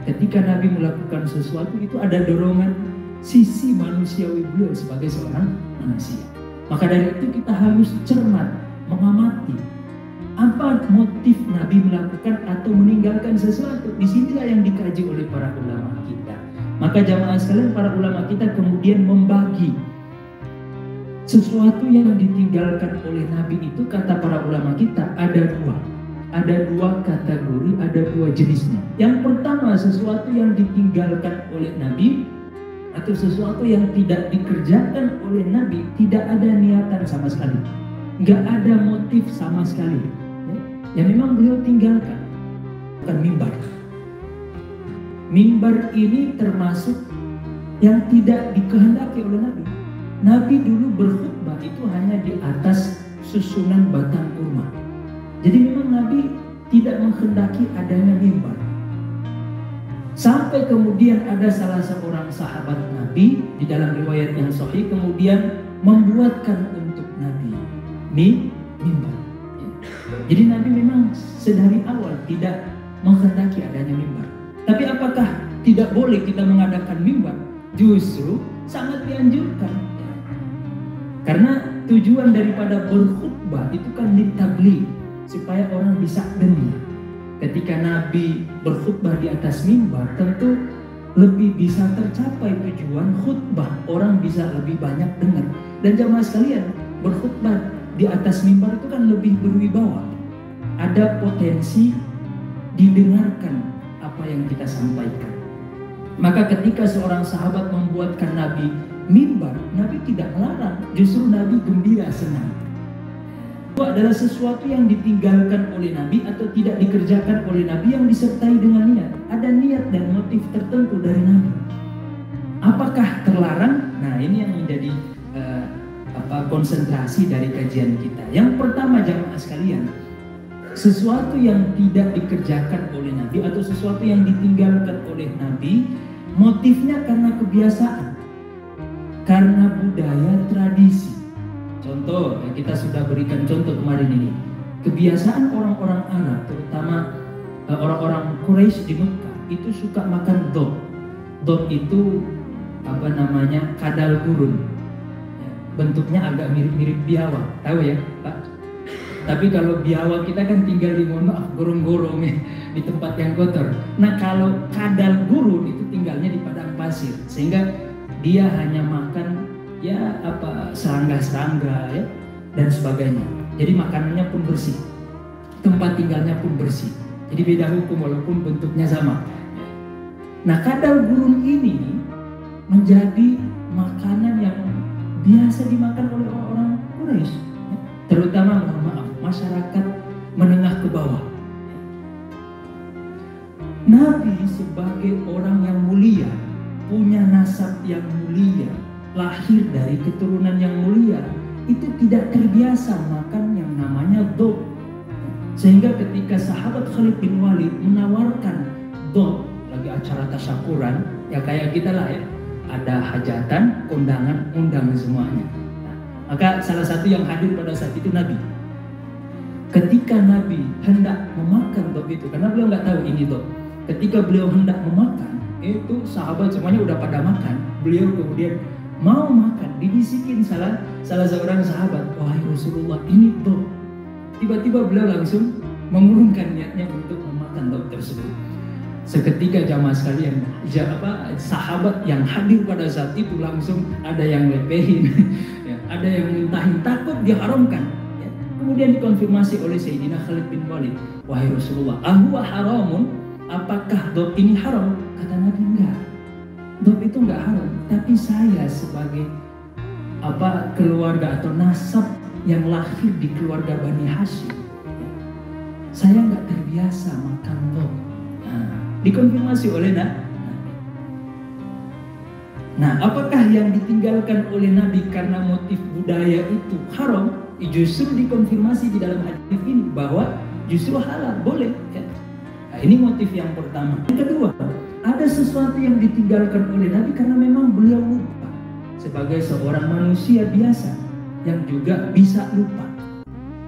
Ketika Nabi melakukan sesuatu itu ada dorongan sisi manusiawi beliau sebagai seorang manusia. Maka dari itu kita harus cermat mengamati apa motif Nabi melakukan atau meninggalkan sesuatu. Disinilah yang dikaji oleh para ulama kita. Maka jamaah sekalian, para ulama kita kemudian membagi sesuatu yang ditinggalkan oleh Nabi itu, kata para ulama kita ada dua kategori, ada dua jenisnya. Yang pertama, sesuatu yang ditinggalkan oleh Nabi atau sesuatu yang tidak dikerjakan oleh Nabi, tidak ada niatan sama sekali, nggak ada motif sama sekali, yang memang beliau tinggalkan. Bukan mimbar. Mimbar ini termasuk yang tidak dikehendaki oleh Nabi. Nabi dulu berkhutbah itu hanya di atas susunan batang kurma. Jadi memang Nabi tidak menghendaki adanya mimbar. Sampai kemudian ada salah seorang sahabat Nabi di dalam riwayat yang sahih kemudian membuatkan untuk Nabi mimbar. Jadi Nabi memang sedari awal tidak menghendaki adanya mimbar. Tapi apakah tidak boleh kita mengadakan mimbar? Justru sangat dianjurkan. Karena tujuan daripada berkhutbah itu kan ditabligh, supaya orang bisa dengar. Ketika Nabi berkhutbah di atas mimbar, tentu lebih bisa tercapai tujuan khutbah, orang bisa lebih banyak dengar. Dan jamaah sekalian, berkhutbah di atas mimbar itu kan lebih berwibawa. Ada potensi didengarkan apa yang kita sampaikan. Maka ketika seorang sahabat membuatkan Nabi mimbar, Nabi tidak melarang, justru Nabi gembira, senang. Itu adalah sesuatu yang ditinggalkan oleh Nabi atau tidak dikerjakan oleh Nabi yang disertai dengan niat. Ada niat dan motif tertentu dari Nabi. Apakah terlarang? Nah, ini yang menjadi konsentrasi dari kajian kita. Yang pertama, jamaah sekalian, sesuatu yang tidak dikerjakan oleh Nabi atau sesuatu yang ditinggalkan oleh Nabi, motifnya karena kebiasaan, karena budaya, tradisi. Contoh, kita sudah berikan contoh kemarin ini. Kebiasaan orang-orang Arab, terutama orang-orang Quraisy di Mekah, itu suka makan dob. Dob itu kadal gurun. Bentuknya agak mirip-mirip biawak, tahu ya Pak? Tapi kalau biawak kita kan tinggal di gorong-gorong di tempat yang kotor. Nah, kalau kadal gurun itu tinggalnya di padang pasir, sehingga dia hanya makan serangga-serangga ya dan sebagainya. Jadi makanannya pun bersih, tempat tinggalnya pun bersih. Jadi beda hukum walaupun bentuknya sama. Nah, kadal gurun ini menjadi makanan yang biasa dimakan oleh orang-orang Quraisy, terutama masyarakat menengah ke bawah. Nabi sebagai orang yang mulia, punya nasab yang mulia, lahir dari keturunan yang mulia, itu tidak terbiasa makan yang namanya dob. Sehingga ketika sahabat Khalid bin Walid menawarkan dob, lagi acara tasyakuran, ya kayak kita lah ya, ada hajatan, kondangan, undang semuanya. Maka salah satu yang hadir pada saat itu Nabi. Ketika Nabi hendak memakan dob itu, karena beliau nggak tahu ini dob. Ketika beliau hendak memakan, itu sahabat semuanya udah pada makan. Beliau kemudian mau makan, dibisikin salah seorang sahabat, wahai Rasulullah, ini dob. Tiba-tiba beliau langsung mengurungkan niatnya untuk memakan dob tersebut. Seketika jamaah sekalian, sahabat yang hadir pada saat itu langsung ada yang lepehin, ya, ada yang muntahin, takut diharamkan. Ya. Kemudian dikonfirmasi oleh Sayyidina Khalid bin Walid, wahai Rasulullah, ahuwa haramun, apakah dob ini haram? Kata Nabi, enggak, dob itu enggak haram. Tapi saya sebagai keluarga atau nasab yang lahir di keluarga Bani Hashim, saya enggak terbiasa makan dob. Dikonfirmasi oleh Nabi. Nah, apakah yang ditinggalkan oleh Nabi karena motif budaya itu haram? Justru dikonfirmasi di dalam hadis ini bahwa justru halal, boleh. Ya. Nah, ini motif yang pertama. Yang kedua, ada sesuatu yang ditinggalkan oleh Nabi karena memang beliau lupa. Sebagai seorang manusia biasa yang juga bisa lupa.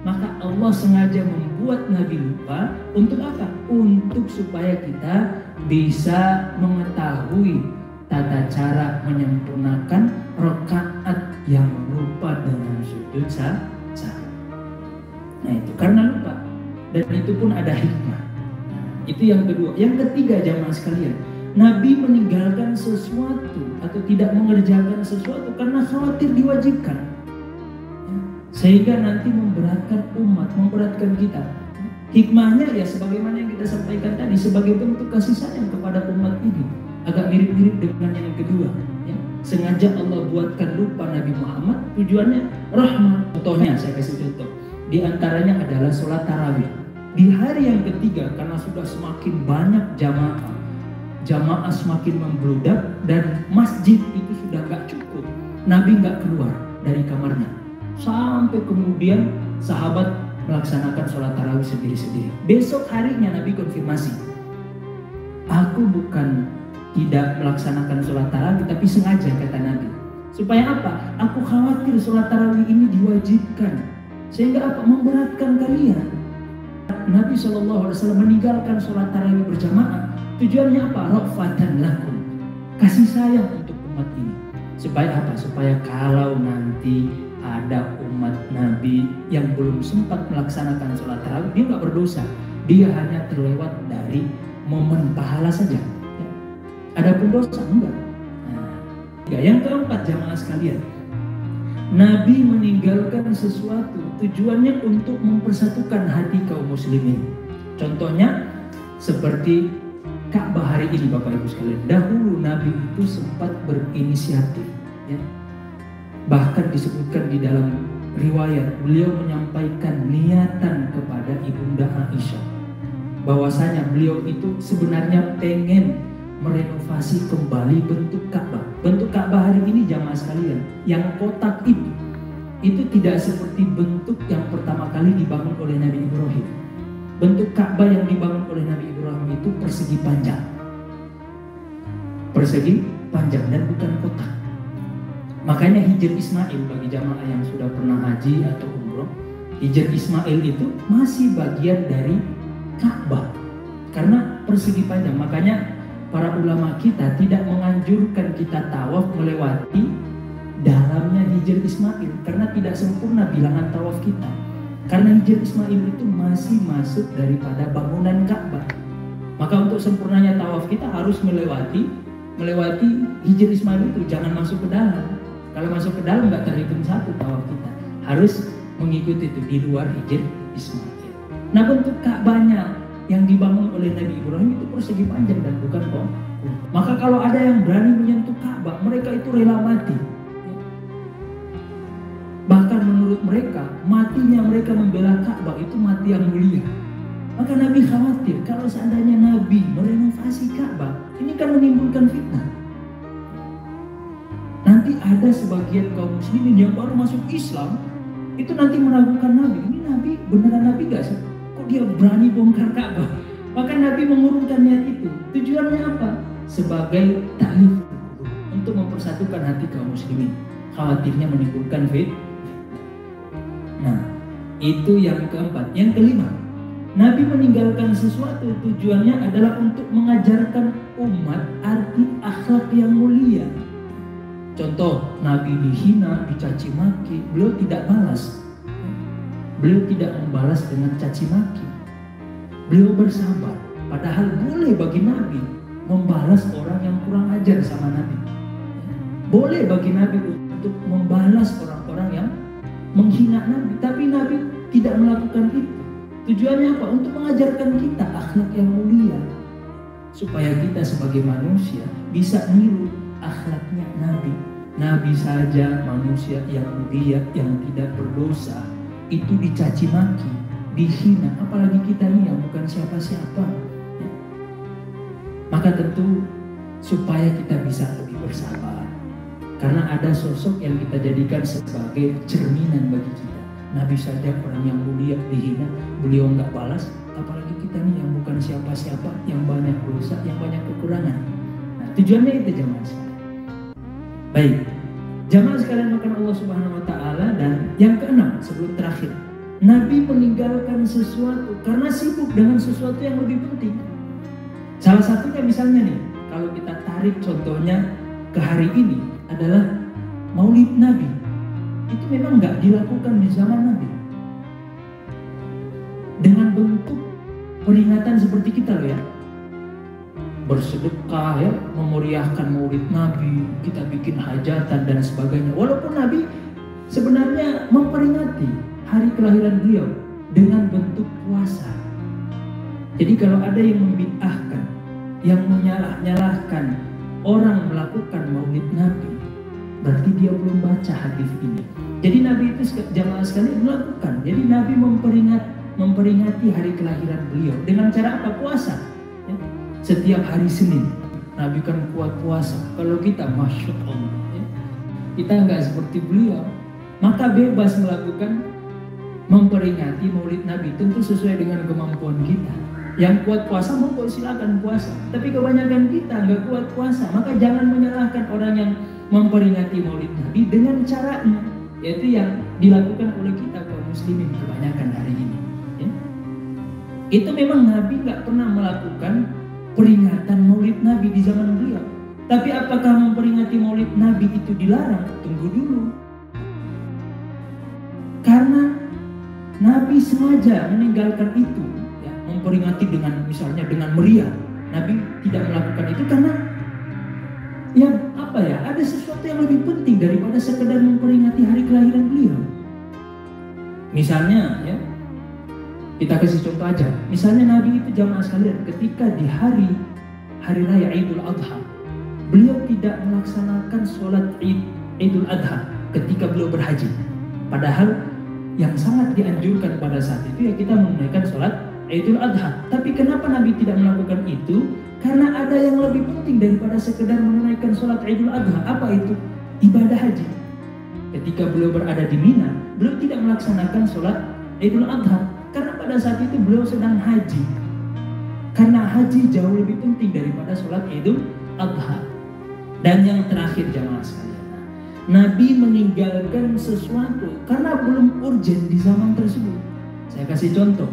Maka Allah sengaja membuat Nabi lupa untuk apa? Untuk supaya kita bisa mengetahui tata cara menyempurnakan rakaat yang lupa dengan sujud sahwi. Nah itu karena lupa, dan itu pun ada hikmah. Itu yang kedua. Yang ketiga jamaah sekalian, Nabi meninggalkan sesuatu atau tidak mengerjakan sesuatu karena khawatir diwajibkan, sehingga nanti memberatkan umat, memberatkan kita. Hikmahnya ya sebagaimana yang kita sampaikan tadi, sebagai bentuk kasih sayang kepada umat ini. Agak mirip-mirip dengan yang kedua ya. Sengaja Allah buatkan lupa Nabi Muhammad, tujuannya rahmat. Contohnya saya kasih contoh, di antaranya adalah sholat tarawih di hari yang ketiga, karena sudah semakin banyak jamaah semakin membludak dan masjid itu sudah gak cukup. Nabi gak keluar dari kamarnya sampai kemudian sahabat melaksanakan sholat tarawih sendiri-sendiri. Besok harinya Nabi konfirmasi, aku bukan tidak melaksanakan sholat tarawih, tapi sengaja, kata Nabi. Supaya apa? Aku khawatir sholat tarawih ini diwajibkan, sehingga apa? Memberatkan kalian. Nabi SAW meninggalkan sholat tarawih berjamaah. Tujuannya apa? Ra'fatan lakum, kasih sayang untuk umat ini. Supaya apa? Supaya kalau nanti ada umat Nabi yang belum sempat melaksanakan sholat tarawih, dia nggak berdosa. Dia hanya terlewat dari momen pahala saja. Adapun dosa enggak. Nah, yang keempat jamaah sekalian, Nabi meninggalkan sesuatu tujuannya untuk mempersatukan hati kaum muslimin. Contohnya seperti Ka'bah hari ini Bapak Ibu sekalian. Dahulu Nabi itu sempat berinisiatif ya. Bahkan disebutkan di dalam riwayat, beliau menyampaikan niatan kepada Ibunda Aisyah bahwasanya beliau itu sebenarnya pengen merenovasi kembali bentuk Ka'bah. Bentuk Ka'bah hari ini jamaah sekalian, yang kotak itu tidak seperti bentuk yang pertama kali dibangun oleh Nabi Ibrahim. Bentuk Ka'bah yang dibangun oleh Nabi Ibrahim itu persegi panjang. Persegi panjang dan bukan kotak. Makanya Hijr Ismail, bagi jamaah yang sudah pernah haji atau umroh, Hijr Ismail itu masih bagian dari Ka'bah karena persegi panjang. Makanya para ulama kita tidak menganjurkan kita tawaf melewati dalamnya Hijr Ismail karena tidak sempurna bilangan tawaf kita. Karena Hijr Ismail itu masih masuk daripada bangunan Ka'bah. Maka untuk sempurnanya tawaf kita harus melewati Hijr Ismail itu, jangan masuk ke dalam. Kalau masuk ke dalam nggak terhitung satu tawaf kita. Harus mengikuti itu di luar Hijr Ismail. Nah bentuk Ka'bahnya yang dibangun oleh Nabi Ibrahim itu persegi panjang dan bukan kotak. Maka kalau ada yang berani menyentuh Ka'bah, mereka itu rela mati. Bahkan menurut mereka, matinya mereka membela Ka'bah itu mati yang mulia. Maka Nabi khawatir kalau seandainya Nabi merenovasi Ka'bah, ini kan menimbulkan fitnah. Nanti ada sebagian kaum muslimin yang baru masuk Islam, itu nanti meragukan Nabi. Ini Nabi, beneran Nabi gak sih? Dia berani bongkar Ka'bah. Maka Nabi mengurungkan niat itu. Tujuannya apa? Sebagai ta'lif, untuk mempersatukan hati kaum muslimin. Khawatirnya menimbulkan fitnah. Nah, itu yang keempat. Yang kelima, Nabi meninggalkan sesuatu tujuannya adalah untuk mengajarkan umat arti akhlak yang mulia. Contoh, Nabi dihina, dicaci maki, beliau tidak balas. Beliau tidak membalas dengan caci maki. Beliau bersabar. Padahal boleh bagi Nabi membalas orang yang kurang ajar sama Nabi. Boleh bagi Nabi untuk membalas orang-orang yang menghina Nabi. Tapi Nabi tidak melakukan itu. Tujuannya apa? Untuk mengajarkan kita akhlak yang mulia. Supaya kita sebagai manusia bisa niru akhlaknya Nabi. Nabi saja manusia yang mulia, yang tidak berdosa, itu dicaci maki, dihina, apalagi kita nih yang bukan siapa-siapa ya. Maka tentu supaya kita bisa lebih bersabar, karena ada sosok yang kita jadikan sebagai cerminan bagi kita. Nabi saja orang yang mulia dihina, beliau nggak balas, apalagi kita nih yang bukan siapa-siapa, yang banyak dosa, yang banyak kekurangan. Nah, tujuannya itu jamaah sekalian. Baik, jamaah sekalian makan Allah Subhanahu wa taala. Dan yang keenam sebelum terakhir, Nabi meninggalkan sesuatu karena sibuk dengan sesuatu yang lebih penting. Salah satunya misalnya nih, kalau kita tarik contohnya ke hari ini adalah Maulid Nabi. Itu memang nggak dilakukan di zaman Nabi. Dengan bentuk peringatan seperti kita loh ya, bersedekah ya, memeriahkan Maulid Nabi, kita bikin hajatan dan sebagainya. Walaupun Nabi sebenarnya memperingati hari kelahiran beliau dengan bentuk puasa. Jadi kalau ada yang membid'ahkan, yang menyalah-nyalahkan orang melakukan Maulid Nabi, berarti dia belum baca hadis ini. Jadi Nabi itu jamaah sekalian melakukan. Jadi Nabi memperingati hari kelahiran beliau dengan cara apa? Puasa. Ya. Setiap hari Senin Nabi kan kuat puasa. Kalau kita, masya Allah, ya, kita nggak seperti beliau, maka bebas melakukan memperingati Maulid Nabi, tentu sesuai dengan kemampuan kita. Yang kuat puasa monggo silakan puasa, tapi kebanyakan kita nggak kuat puasa, maka jangan menyalahkan orang yang memperingati Maulid Nabi dengan caranya, yaitu yang dilakukan oleh kita kaum muslimin kebanyakan hari ini. Ya. Itu memang Nabi nggak pernah melakukan peringatan Maulid Nabi di zaman beliau. Tapi apakah memperingati Maulid Nabi itu dilarang? Tunggu dulu. Karena Nabi sengaja meninggalkan itu, ya, memperingati dengan misalnya dengan meriah. Nabi tidak melakukan itu karena ya apa ya, ada sesuatu yang lebih penting daripada sekedar memperingati hari kelahiran beliau. Misalnya ya, kita kasih contoh aja. Misalnya Nabi itu jamaah sekalian ketika di hari raya Idul Adha, beliau tidak melaksanakan sholat Idul Adha ketika beliau berhaji. Padahal yang sangat dianjurkan pada saat itu ya kita menunaikan sholat Idul Adha. Tapi kenapa Nabi tidak melakukan itu? Karena ada yang lebih penting daripada sekedar menunaikan sholat Idul Adha. Apa itu? Ibadah haji. Ketika beliau berada di Mina, beliau tidak melaksanakan sholat Idul Adha karena pada saat itu beliau sedang haji. Karena haji jauh lebih penting daripada sholat Idul Adha. Dan yang terakhir jamaah sekalian, Nabi meninggalkan sesuatu karena belum urgen di zaman tersebut. Saya kasih contoh,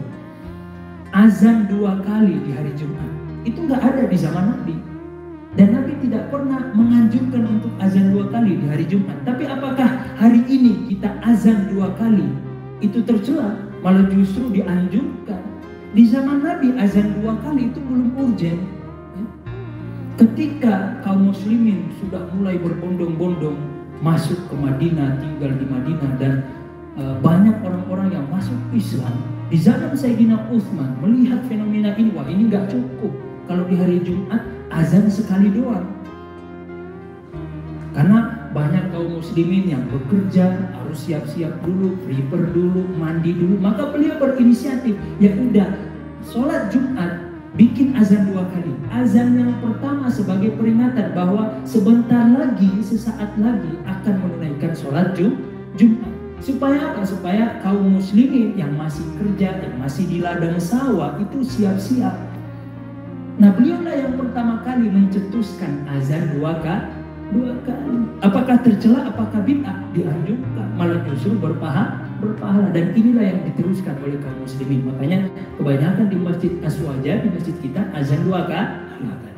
azan 2 kali di hari Jumat itu nggak ada di zaman Nabi, dan Nabi tidak pernah menganjurkan untuk azan 2 kali di hari Jumat. Tapi apakah hari ini kita azan 2 kali itu tercela? Malah justru dianjurkan. Di zaman Nabi azan 2 kali itu belum urgen. Ketika kaum muslimin sudah mulai berbondong-bondong masuk ke Madinah, tinggal di Madinah, dan banyak orang-orang yang masuk Islam. Di zaman Sayyidina Utsman melihat fenomena ini, wah ini nggak cukup kalau di hari Jumat azan sekali doang. Karena banyak kaum muslimin yang bekerja, harus siap-siap dulu, prepare dulu, mandi dulu. Maka beliau berinisiatif, ya udah sholat Jumat bikin azan 2 kali. Azan yang pertama sebagai peringatan bahwa sebentar lagi, sesaat lagi akan menunaikan sholat Jumat. Supaya apa? Supaya kaum muslimin yang masih kerja, yang masih di ladang sawah itu siap-siap. Nah beliaulah yang pertama kali mencetuskan azan 2 kali. Apakah tercela? Apakah bid'ah? Dianjurkan, malah justru berpahala. Dan inilah yang diteruskan oleh kaum muslimin. Makanya kebanyakan di Masjid Aswaja, di masjid kita azan 2 kali.